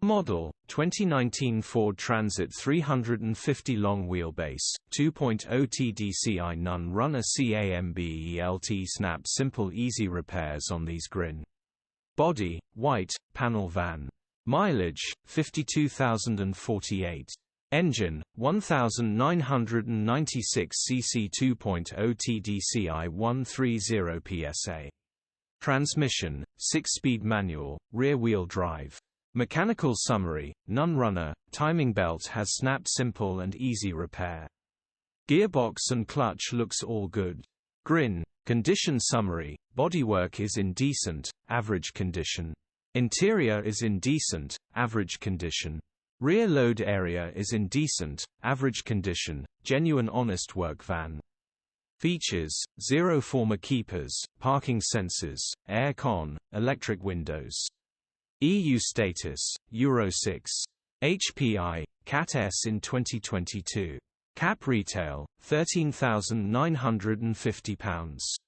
Model, 2019 Ford Transit 350 long wheelbase, 2.0 TDCI None Runner CAMBELT Snap Simple Easy repairs on these Grin. Body, white, panel van. Mileage, 52,048. Engine, 1996 cc 2.0 TDCI 130 PSA. Transmission, 6-speed manual, rear-wheel drive. Mechanical summary, None Runner, timing belt has snap simple and easy repair. Gearbox and clutch looks all good. Grin. Condition summary, bodywork is in decent, average condition. Interior is in decent, average condition. Rear load area is in decent, average condition, genuine honest work van. Features, 0 former keepers, parking sensors, air con, electric windows. EU status, Euro 6. HPI, Cat S in 2022. Cap retail, £13,950.